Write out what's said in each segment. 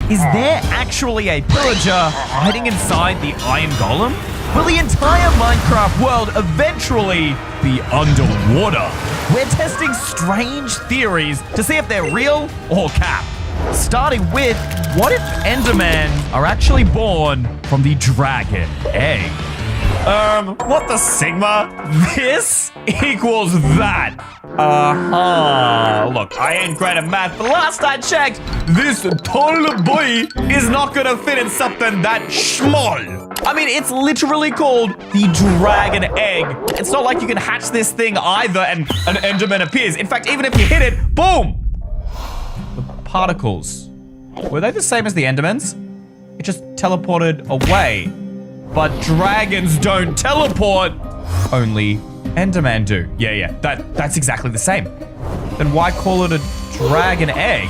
Is there actually a pillager hiding inside the Iron Golem? Will the entire Minecraft world eventually be underwater? We're testing strange theories to see if they're real or cap. Starting with, what if Endermen are actually born from the dragon egg? What the Sigma? This equals that. Look, I ain't great at math, but last I checked, this tall boy is not gonna fit in something that small. I mean, it's literally called the dragon egg. It's not like you can hatch this thing either and an Enderman appears. In fact, even if you hit it, boom! The particles. Were they the same as the Endermans? It just teleported away. But dragons don't teleport. Only Enderman do. Yeah, that's exactly the same. Then why call it a dragon egg?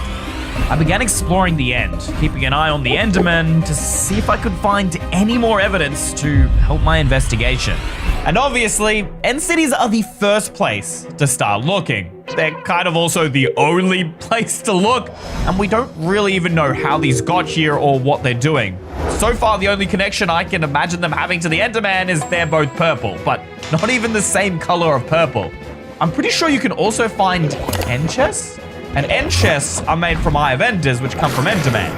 I began exploring the end, keeping an eye on the Enderman to see if I could find any more evidence to help my investigation. And obviously, end cities are the first place to start looking. They're kind of also the only place to look, and we don't really even know how these got here or what they're doing. So far, the only connection I can imagine them having to the Enderman is they're both purple, but not even the same color of purple. I'm pretty sure you can also find end chests, and end chests are made from Eye of Enders, which come from Enderman.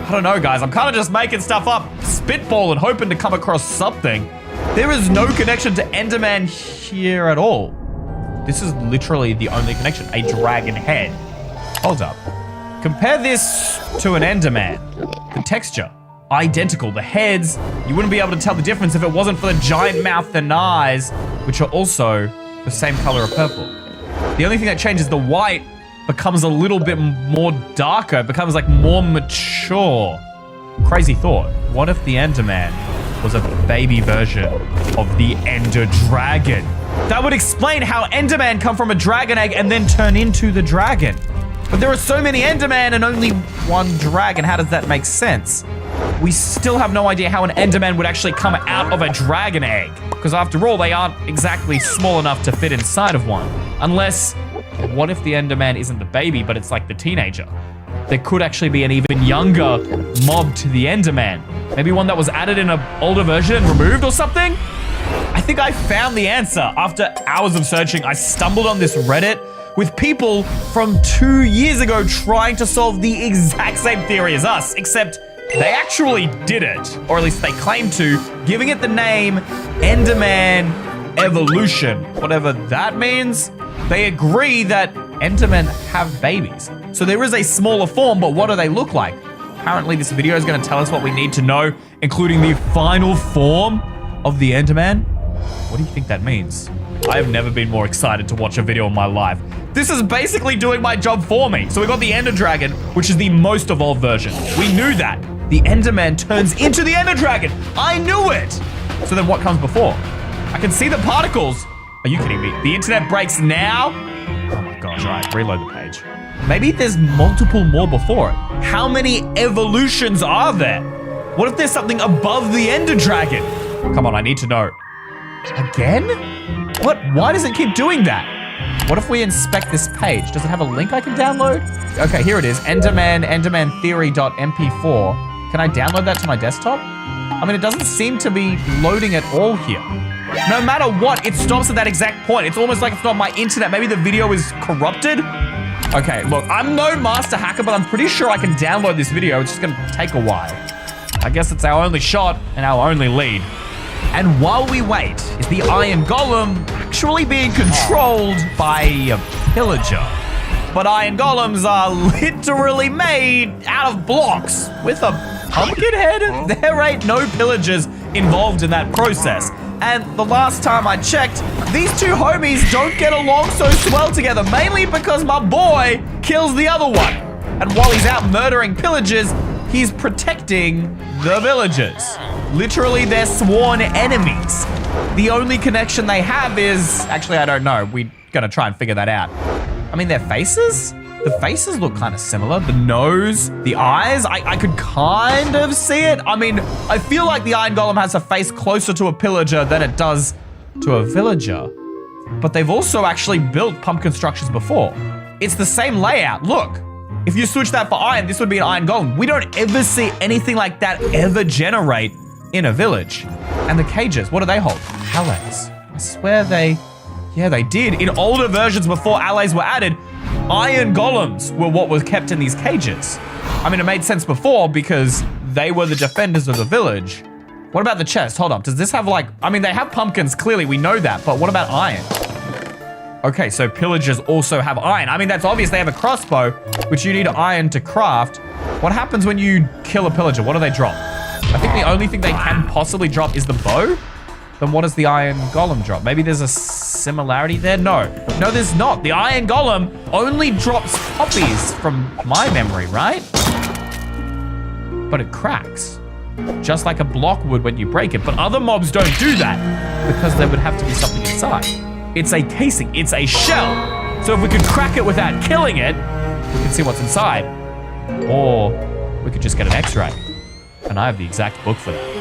I don't know, guys. I'm kind of just making stuff up, spitballing, hoping to come across something. There is no connection to Enderman here at all. This is literally the only connection, a dragon head. Hold up. Compare this to an Enderman. The texture, identical. The heads, you wouldn't be able to tell the difference if it wasn't for the giant mouth and eyes, which are also the same color of purple. The only thing that changes, the white becomes a little bit more darker, becomes like more mature. Crazy thought. What if the Enderman was a baby version of the Ender Dragon? That would explain how Enderman come from a dragon egg and then turn into the dragon. But there are so many Enderman and only one dragon. How does that make sense? We still have no idea how an Enderman would actually come out of a dragon egg. Because after all, they aren't exactly small enough to fit inside of one. Unless, what if the Enderman isn't the baby, but it's like the teenager? There could actually be an even younger mob to the Enderman. Maybe one that was added in an older version and removed or something? I think I found the answer. After hours of searching, I stumbled on this Reddit with people from 2 years ago trying to solve the exact same theory as us, except they actually did it. Or at least they claimed to, giving it the name Enderman Evolution. Whatever that means. They agree that Endermen have babies. So there is a smaller form, but what do they look like? Apparently this video is going to tell us what we need to know, including the final form of the Enderman. What do you think that means? I have never been more excited to watch a video in my life. This is basically doing my job for me. So we got the Ender Dragon, which is the most evolved version. We knew that. The Enderman turns into the Ender Dragon. I knew it. So then what comes before? I can see the particles. Are you kidding me? The internet breaks now? Oh my gosh, all right, reload the page. Maybe there's multiple more before it. How many evolutions are there? What if there's something above the Ender Dragon? Come on, I need to know. Again? What? Why does it keep doing that? What if we inspect this page? Does it have a link I can download? Okay, here it is. endermantheory.mp4. Can I download that to my desktop? I mean, it doesn't seem to be loading at all here. No matter what, it stops at that exact point. It's almost like it's not my internet. Maybe the video is corrupted. Okay, look, I'm no master hacker, but I'm pretty sure I can download this video. It's just gonna take a while. I guess it's our only shot and our only lead. And while we wait, is the Iron Golem actually being controlled by a pillager? But Iron Golems are literally made out of blocks with a pumpkin head. There ain't no pillagers involved in that process. And the last time I checked, these two homies don't get along so swell together, mainly because my boy kills the other one. And while he's out murdering pillagers, he's protecting the villagers. Literally, they're sworn enemies. The only connection they have is, actually, I don't know. We're gonna try and figure that out. I mean, their faces? The faces look kind of similar. The nose, the eyes, I could kind of see it. I mean, I feel like the Iron Golem has a face closer to a pillager than it does to a villager. But they've also actually built pumpkin structures before. It's the same layout, look. If you switch that for iron, this would be an iron golem. We don't ever see anything like that ever generate in a village. And the cages, what do they hold? Allays. I swear yeah, they did. In older versions before allays were added, iron golems were what was kept in these cages. I mean, it made sense before because they were the defenders of the village. What about the chest? Hold up, does this have like, I mean, they have pumpkins, clearly, we know that, but what about iron? Okay, so pillagers also have iron. I mean, that's obvious, they have a crossbow, which you need iron to craft. What happens when you kill a pillager? What do they drop? I think the only thing they can possibly drop is the bow. Then what does the iron golem drop? Maybe there's a similarity there? No, there's not. The iron golem only drops poppies from my memory, right? But it cracks. Just like a block would when you break it. But other mobs don't do that because there would have to be something inside. It's a casing, it's a shell. So if we could crack it without killing it, we can see what's inside. Or we could just get an X-ray. And I have the exact book for that.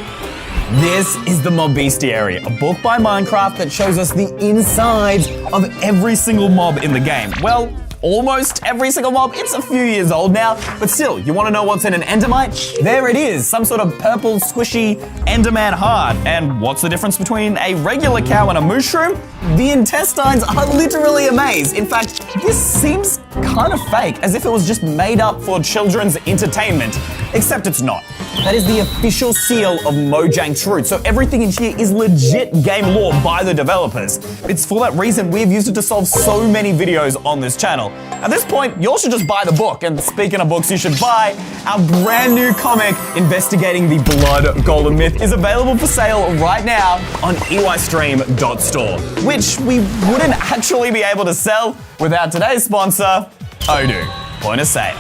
This is the Mob Bestiary, a book by Minecraft that shows us the insides of every single mob in the game. Well, almost every single mob. It's a few years old now, but still, you want to know what's in an endermite? There it is, some sort of purple, squishy enderman heart. And what's the difference between a regular cow and a mushroom? The intestines are literally a maze. In fact, this seems kind of fake, as if it was just made up for children's entertainment, except it's not. That is the official seal of Mojang Truth, so everything in here is legit game lore by the developers. It's for that reason we've used it to solve so many videos on this channel. At this point, you all should just buy the book, and speaking of books, you should buy our brand new comic investigating the Blood Golem myth is available for sale right now on EYstream.store, which we wouldn't actually be able to sell without today's sponsor, Odoo. Point of sale.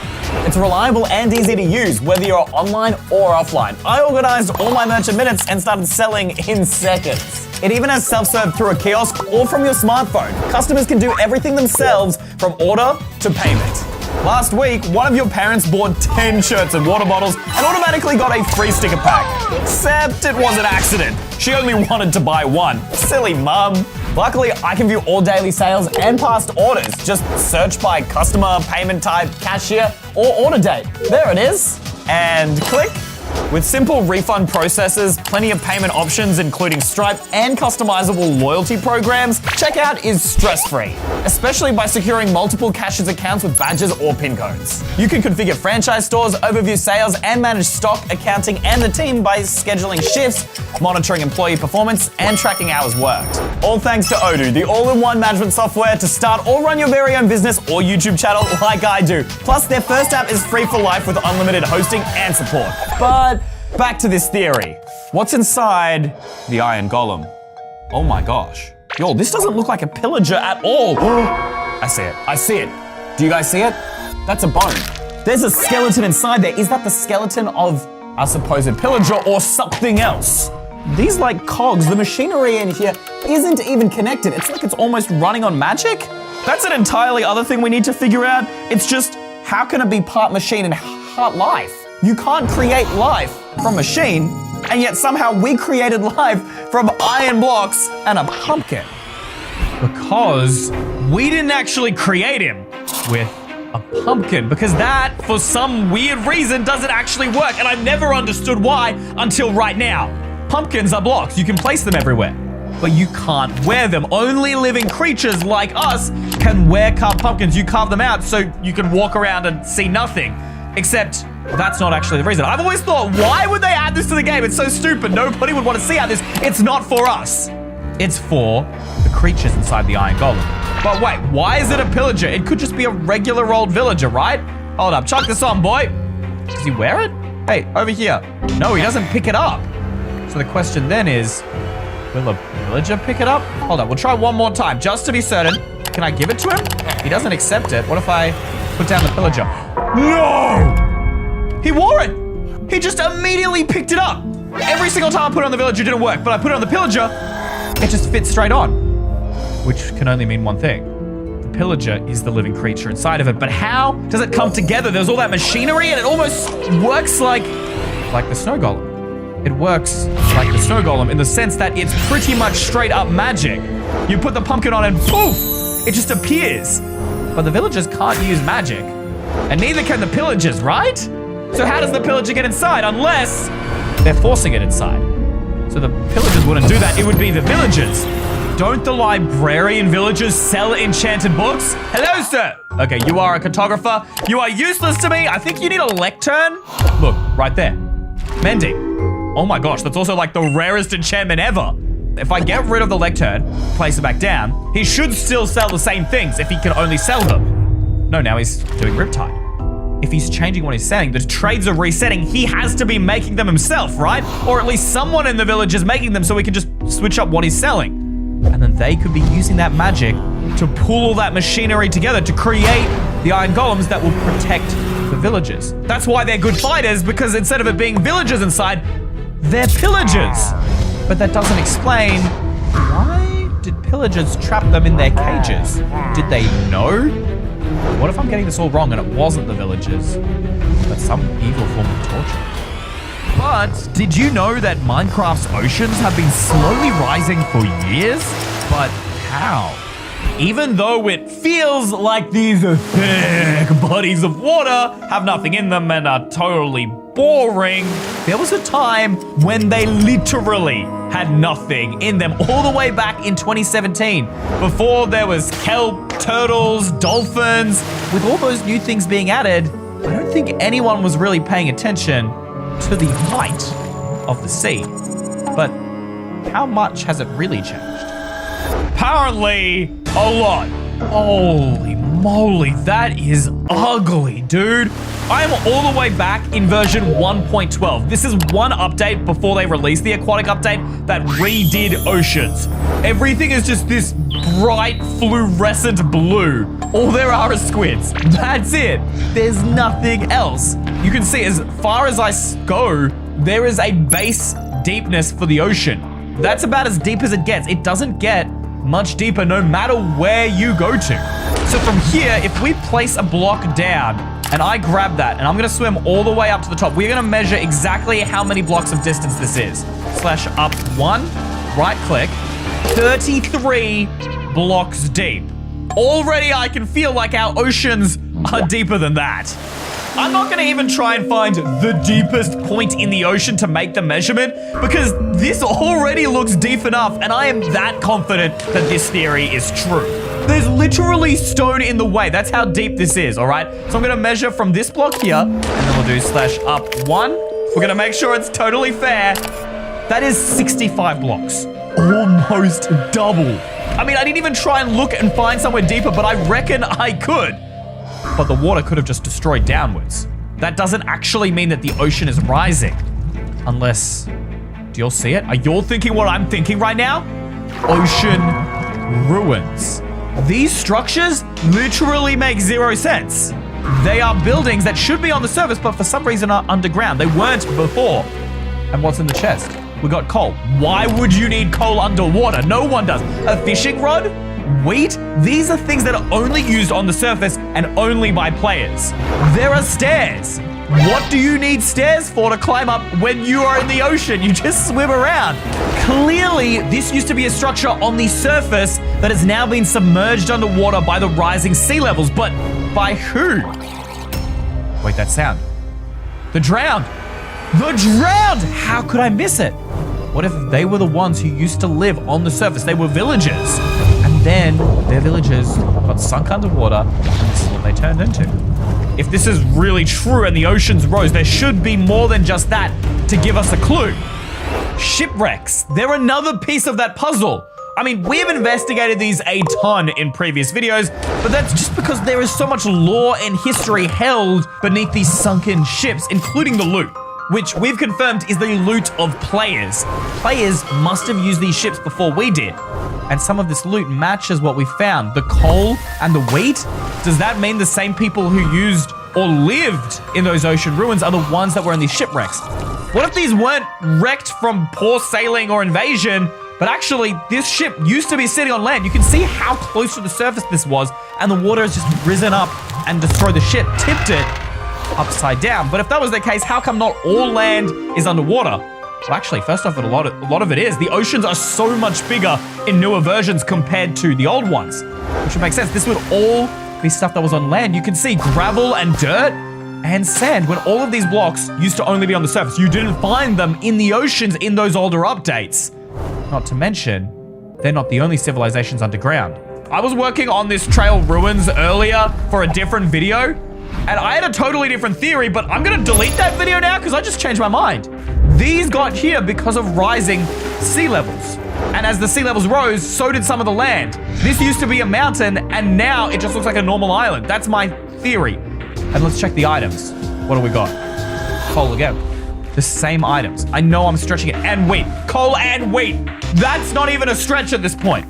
It's reliable and easy to use, whether you're online or offline. I organized all my merchant minutes and started selling in seconds. It even has self-serve through a kiosk or from your smartphone. Customers can do everything themselves from order to payment. Last week, one of your parents bought 10 shirts and water bottles and automatically got a free sticker pack. Except it was an accident. She only wanted to buy one. Silly mum. Luckily, I can view all daily sales and past orders. Just search by customer, payment type, cashier, or order date. There it is. And click. With simple refund processes, plenty of payment options including Stripe and customizable loyalty programs, checkout is stress-free, especially by securing multiple cashier's accounts with badges or PIN codes. You can configure franchise stores, overview sales, and manage stock, accounting, and the team by scheduling shifts, monitoring employee performance, and tracking hours worked. All thanks to Odoo, the all-in-one management software to start or run your very own business or YouTube channel like I do. Plus, their first app is free for life with unlimited hosting and support. But back to this theory. What's inside the Iron Golem? Oh my gosh. Yo, this doesn't look like a pillager at all. I see it. I see it. Do you guys see it? That's a bone. There's a skeleton inside there. Is that the skeleton of a supposed pillager or something else? These like cogs, the machinery in here isn't even connected. It's like it's almost running on magic. That's an entirely other thing we need to figure out. It's just, how can it be part machine and part life? You can't create life from machine, and yet somehow we created life from iron blocks and a pumpkin. Because we didn't actually create him with a pumpkin, because that, for some weird reason, doesn't actually work, and I've never understood why until right now. Pumpkins are blocks, you can place them everywhere, but you can't wear them. Only living creatures like us can wear carved pumpkins. You carve them out so you can walk around and see nothing, except that's not actually the reason. I've always thought, why would they add this to the game? It's so stupid. Nobody would want to see out this. It's not for us. It's for the creatures inside the Iron Golem. But wait, why is it a pillager? It could just be a regular old villager, right? Hold up, chuck this on, boy. Does he wear it? Hey, over here. No, he doesn't pick it up. So the question then is, will a villager pick it up? Hold up, we'll try one more time, just to be certain. Can I give it to him? He doesn't accept it. What if I put down the pillager? No! He wore it! He just immediately picked it up! Every single time I put it on the villager, it didn't work, but I put it on the pillager, it just fits straight on. Which can only mean one thing. The pillager is the living creature inside of it, but how does it come together? There's all that machinery and it almost works like the snow golem. It works like the snow golem in the sense that it's pretty much straight up magic. You put the pumpkin on and poof, it just appears. But the villagers can't use magic. And neither can the pillagers, right? So how does the pillager get inside unless they're forcing it inside? So the pillagers wouldn't do that. It would be the villagers. Don't the librarian villagers sell enchanted books? Hello, sir. Okay, you are a cartographer. You are useless to me. I think you need a lectern. Look, right there. Mending. Oh my gosh, that's also like the rarest enchantment ever. If I get rid of the lectern, place it back down, he should still sell the same things if he can only sell them. No, now he's doing Riptide. If he's changing what he's saying, the trades are resetting, he has to be making them himself, right? Or at least someone in the village is making them so we can just switch up what he's selling. And then they could be using that magic to pull all that machinery together to create the iron golems that will protect the villagers. That's why they're good fighters, because instead of it being villagers inside, they're pillagers. But that doesn't explain why did pillagers trap them in their cages? Did they know? What if I'm getting this all wrong and it wasn't the villagers, but some evil form of torture? But did you know that Minecraft's oceans have been slowly rising for years? But how? Even though it feels like these thick bodies of water have nothing in them and are totally boring, there was a time when they literally had nothing in them, all the way back in 2017, before there was kelp, turtles, dolphins. With all those new things being added, I don't think anyone was really paying attention to the height of the sea. But how much has it really changed? Apparently, a lot. Holy moly, that is ugly, dude. I am all the way back in version 1.12. This is one update before they released the aquatic update that redid oceans. Everything is just this bright fluorescent blue. All there are is squids. That's it. There's nothing else. You can see as far as I go, there is a base deepness for the ocean. That's about as deep as it gets. It doesn't get much deeper no matter where you go to. So from here, if we place a block down and I grab that and I'm gonna swim all the way up to the top, we're gonna measure exactly how many blocks of distance this is. Slash up 1, right click, 33 blocks deep. Already I can feel like our oceans are deeper than that. I'm not gonna even try and find the deepest point in the ocean to make the measurement because this already looks deep enough and I am that confident that this theory is true. There's literally stone in the way. That's how deep this is, all right? So I'm gonna measure from this block here and then we'll do slash up 1. We're gonna make sure it's totally fair. That is 65 blocks, almost double. I mean, I didn't even try and look and find somewhere deeper, but I reckon I could. But the water could have just destroyed downwards. That doesn't actually mean that the ocean is rising. Unless, do you all see it? Are you all thinking what I'm thinking right now? Ocean ruins. These structures literally make zero sense. They are buildings that should be on the surface, but for some reason are underground. They weren't before. And what's in the chest? We got coal. Why would you need coal underwater? No one does. A fishing rod? Wheat? These are things that are only used on the surface and only by players. There are stairs. What do you need stairs for to climb up when you are in the ocean? You just swim around. Clearly, this used to be a structure on the surface that has now been submerged underwater by the rising sea levels. But by who? Wait, that sound. The drowned. The drowned! How could I miss it? What if they were the ones who used to live on the surface? They were villagers. And then their villages got sunk underwater, and this is what they turned into. If this is really true and the oceans rose, there should be more than just that to give us a clue. Shipwrecks. They're another piece of that puzzle. I mean, we've investigated these a ton in previous videos, but that's just because there is so much lore and history held beneath these sunken ships, including the loot, which we've confirmed is the loot of players. Players must have used these ships before we did. And some of this loot matches what we found. The coal and the wheat? Does that mean the same people who used or lived in those ocean ruins are the ones that were in these shipwrecks? What if these weren't wrecked from poor sailing or invasion, but actually this ship used to be sitting on land? You can see how close to the surface this was, and the water has just risen up and destroyed the ship, tipped it upside down. But if that was the case, how come not all land is underwater? Well, actually, first off, a lot of it is. The oceans are so much bigger in newer versions compared to the old ones, which would make sense. This would all be stuff that was on land. You can see gravel and dirt and sand when all of these blocks used to only be on the surface. You didn't find them in the oceans in those older updates. Not to mention, they're not the only civilizations underground. I was working on this trail ruins earlier for a different video, and I had a totally different theory, but I'm gonna delete that video now because I just changed my mind. These got here because of rising sea levels. And as the sea levels rose, so did some of the land. This used to be a mountain, and now it just looks like a normal island. That's my theory. And let's check the items. What do we got? Coal again. The same items. I know I'm stretching it. And wheat. Coal and wheat. That's not even a stretch at this point.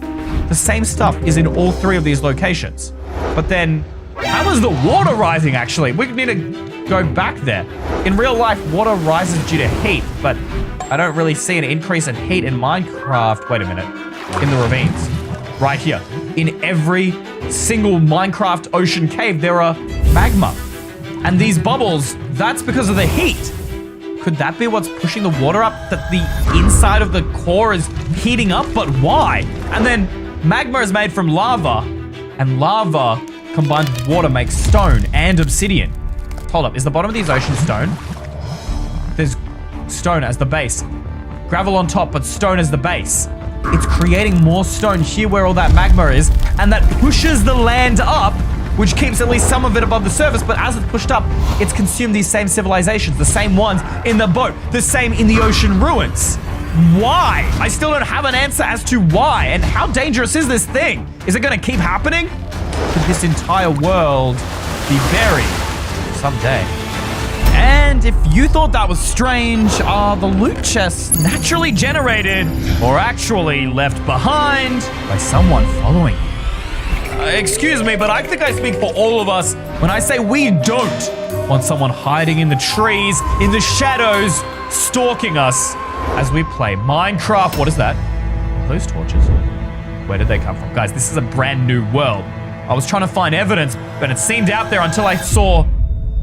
The same stuff is in all three of these locations. But then, how is the water rising actually? We need to go back there. In real life, water rises due to heat, but I don't really see an increase in heat in Minecraft. Wait a minute. In the ravines. Right here. In every single Minecraft ocean cave, there are magma. And these bubbles, that's because of the heat. Could that be what's pushing the water up? That the inside of the core is heating up? But why? And then magma is made from lava, and lava combined with water makes stone and obsidian. Hold up, is the bottom of these oceans stone? There's stone as the base. Gravel on top, but stone as the base. It's creating more stone here where all that magma is, and that pushes the land up, which keeps at least some of it above the surface, but as it's pushed up, it's consumed these same civilizations, the same ones in the boat, the same in the ocean ruins. Why? I still don't have an answer as to why, and how dangerous is this thing? Is it gonna keep happening? Could this entire world be buried someday? And if you thought that was strange, are the loot chests naturally generated or actually left behind by someone following you? Excuse me, but I think I speak for all of us when I say we don't want someone hiding in the trees, in the shadows, stalking us as we play Minecraft. What is that? Those torches? Where did they come from? Guys, this is a brand new world. I was trying to find evidence, but it seemed out there until I saw...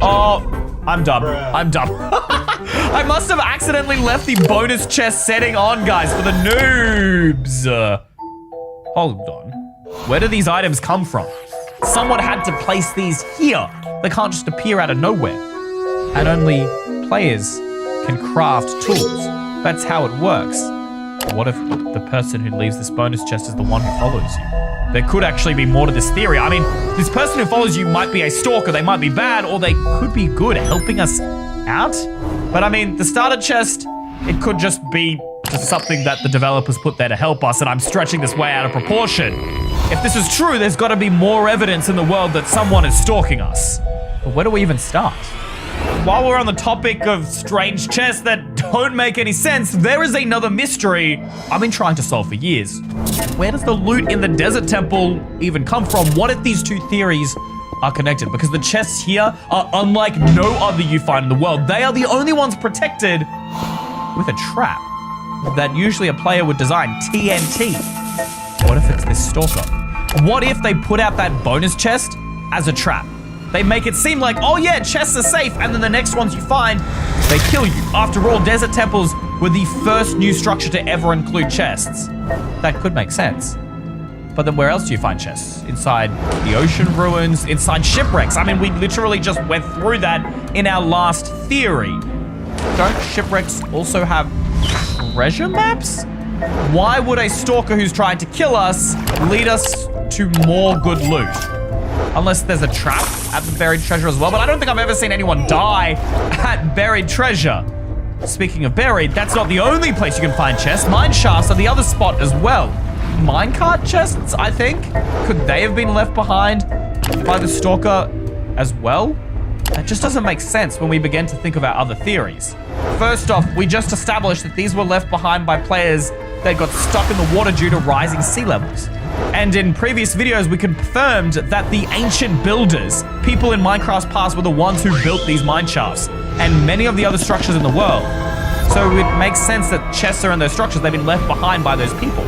Oh, I'm dumb. I'm dumb. I must have accidentally left the bonus chest setting on, guys, for the noobs. Hold on. Where do these items come from? Someone had to place these here. They can't just appear out of nowhere. And only players can craft tools. That's how it works. What if the person who leaves this bonus chest is the one who follows you? There could actually be more to this theory. I mean, this person who follows you might be a stalker, they might be bad, or they could be good, helping us out. But I mean, the starter chest, it could just be just something that the developers put there to help us, and I'm stretching this way out of proportion. If this is true, there's got to be more evidence in the world that someone is stalking us. But where do we even start? While we're on the topic of strange chests that don't make any sense, there is another mystery I've been trying to solve for years. Where does the loot in the desert temple even come from? What if these two theories are connected? Because the chests here are unlike no other you find in the world. They are the only ones protected with a trap that usually a player would design, TNT. What if it's this stalker? What if they put out that bonus chest as a trap? They make it seem like, oh yeah, chests are safe, and then the next ones you find, they kill you. After all, desert temples were the first new structure to ever include chests. That could make sense. But then where else do you find chests? Inside the ocean ruins, inside shipwrecks. I mean, we literally just went through that in our last theory. Don't shipwrecks also have treasure maps? Why would a stalker who's trying to kill us lead us to more good loot? Unless there's a trap at the buried treasure as well, but I don't think I've ever seen anyone die at buried treasure. Speaking of buried, that's not the only place you can find chests. Mine shafts are the other spot as well. Minecart chests, I think? Could they have been left behind by the stalker as well? That just doesn't make sense when we begin to think of our other theories. First off, we just established that these were left behind by players that got stuck in the water due to rising sea levels. And in previous videos, we confirmed that the ancient builders, people in Minecraft's past, were the ones who built these mine shafts and many of the other structures in the world. So it makes sense that chests are in those structures. They've been left behind by those people.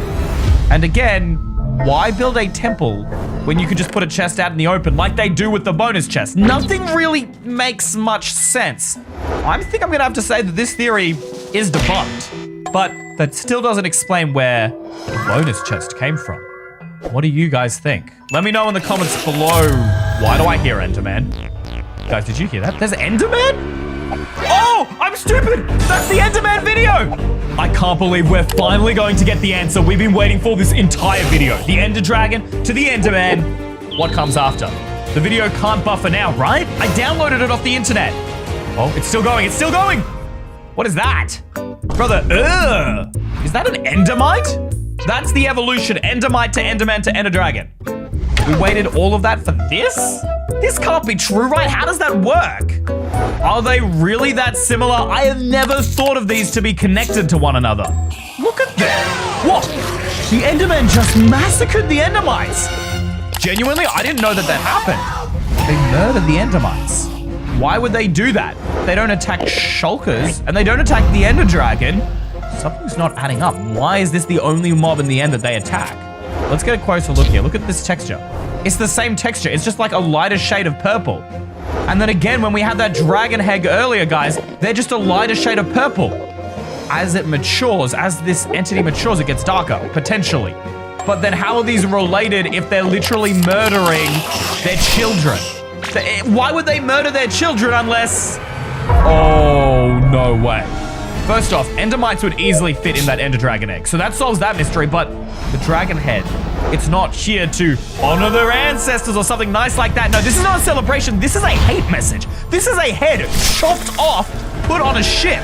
And again, why build a temple when you could just put a chest out in the open like they do with the bonus chest? Nothing really makes much sense. I think I'm gonna have to say that this theory is debunked, but that still doesn't explain where the bonus chest came from. What do you guys think? Let me know in the comments below. Why do I hear Enderman? Guys, did you hear that? There's Enderman? Oh, I'm stupid. That's the Enderman video. I can't believe we're finally going to get the answer we've been waiting for this entire video. The Ender Dragon to the Enderman. What comes after? The video can't buffer now, right? I downloaded it off the internet. Oh, it's still going. It's still going. What is that? Brother, is that an Endermite? That's the evolution. Endermite to Enderman to Ender Dragon. We waited all of that for this? This can't be true, right? How does that work? Are they really that similar? I have never thought of these to be connected to one another. Look at them. What? The Enderman just massacred the Endermites. Genuinely, I didn't know that happened. They murdered the Endermites. Why would they do that? They don't attack shulkers, and they don't attack the Ender Dragon. Something's not adding up. Why is this the only mob in the end that they attack? Let's get a closer look here. Look at this texture. It's the same texture. It's just like a lighter shade of purple. And then again, when we had that dragon egg earlier, guys, they're just a lighter shade of purple. As it matures, as this entity matures, it gets darker, potentially. But then how are these related if they're literally murdering their children? Why would they murder their children unless... Oh, no way. First off, Endermites would easily fit in that Ender Dragon egg, so that solves that mystery, but the dragon head, it's not here to honor their ancestors or something nice like that. No, this is not a celebration. This is a hate message. This is a head chopped off, put on a ship.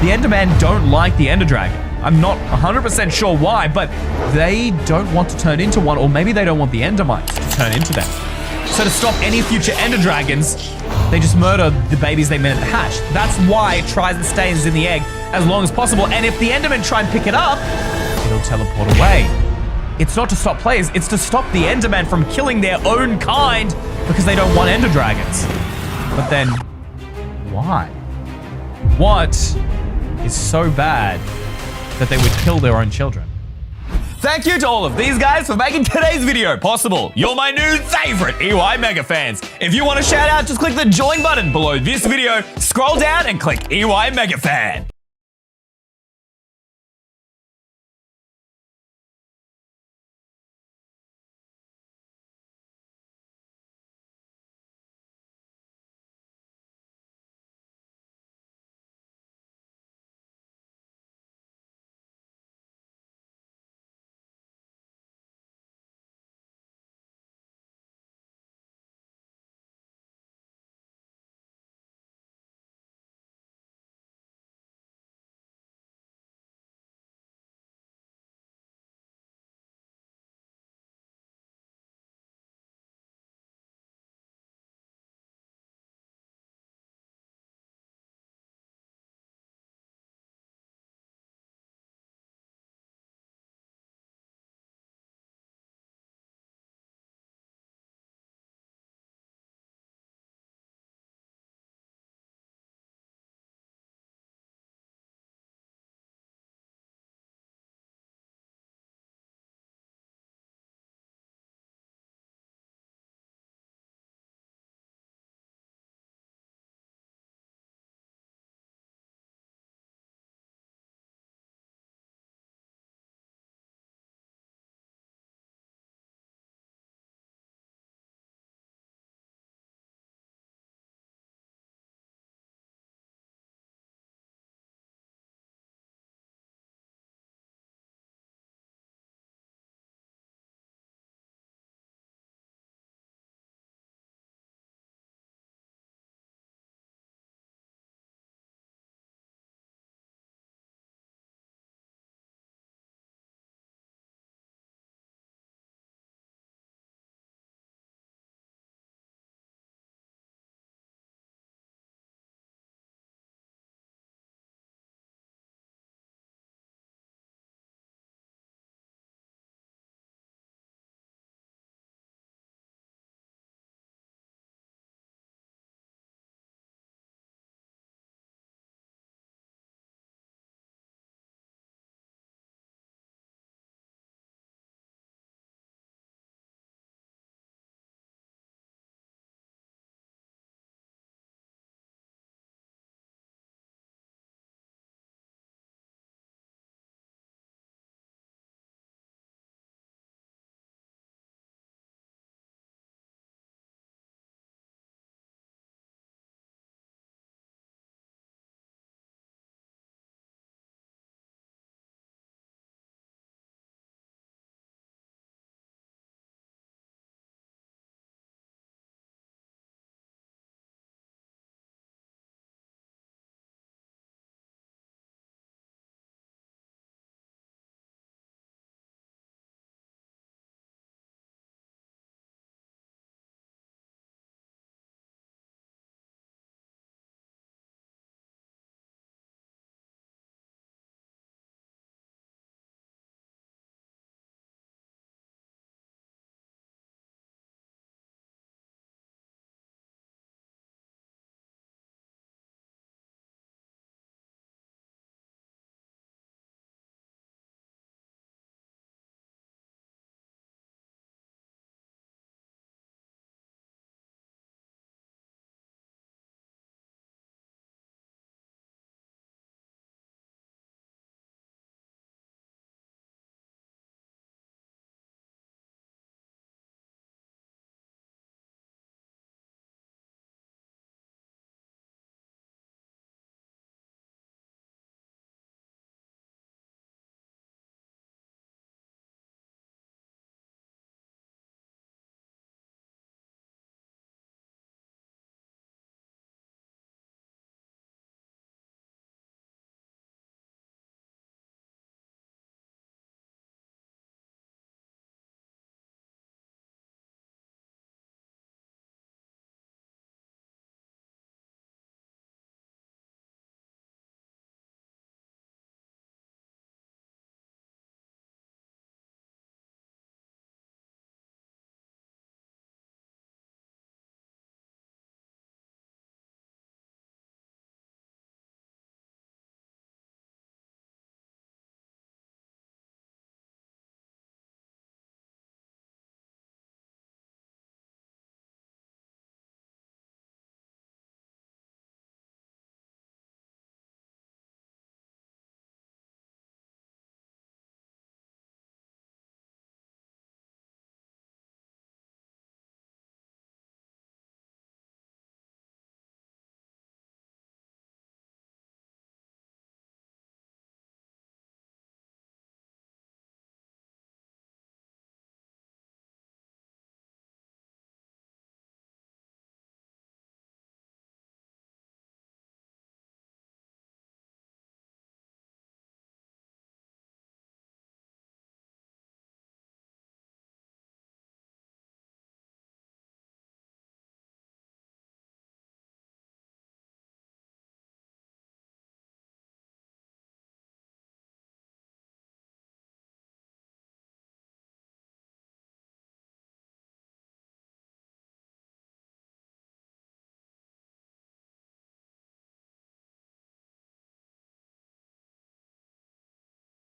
The Endermen don't like the Ender Dragon. I'm not 100% sure why, but they don't want to turn into one, or maybe they don't want the Endermites to turn into them. So to stop any future Ender Dragons, they just murder the babies they meant to hatch. That's why it tries and stays in the egg as long as possible. And if the Endermen try and pick it up, it'll teleport away. It's not to stop players, it's to stop the Enderman from killing their own kind because they don't want Ender Dragons. But then, why? What is so bad that they would kill their own children? Thank you to all of these guys for making today's video possible. You're my new favorite EY Mega fans. If you want a shout out, just click the join button below this video, scroll down and click EY Mega Fan.